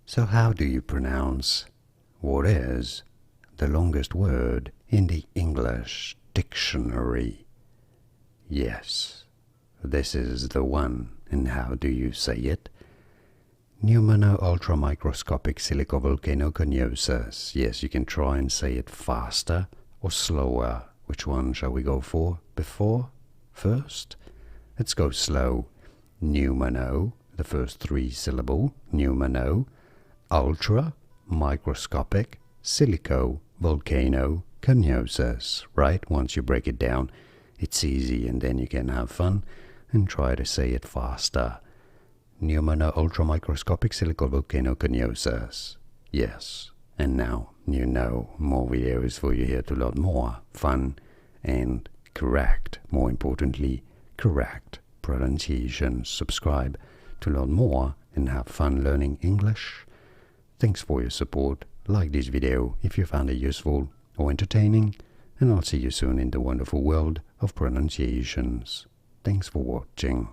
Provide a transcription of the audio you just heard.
So how do you pronounce what is the longest word in the English dictionary? Yes, this is the one. And how do you say it? Pneumano-ultramicroscopic silicovolcanoconiosis. Yes, you can try and say it faster or slower. Which one shall we go for? Before? First? Let's go slow. Pneumano, the first three syllable, pneumano, ultra, microscopic, silico, volcano, coniosis. Right? Once you break it down, it's easy and then you can have fun and try to say it faster. Pneumano ultramicroscopic silicovolcanoconiosis. Yes, and now you know more videos for you here to learn more fun and correct, more importantly, correct pronunciation. Subscribe to learn more and have fun learning English. Thanks for your support. Like this video if you found it useful or entertaining, and I'll see you soon in the wonderful world of pronunciations. Thanks for watching.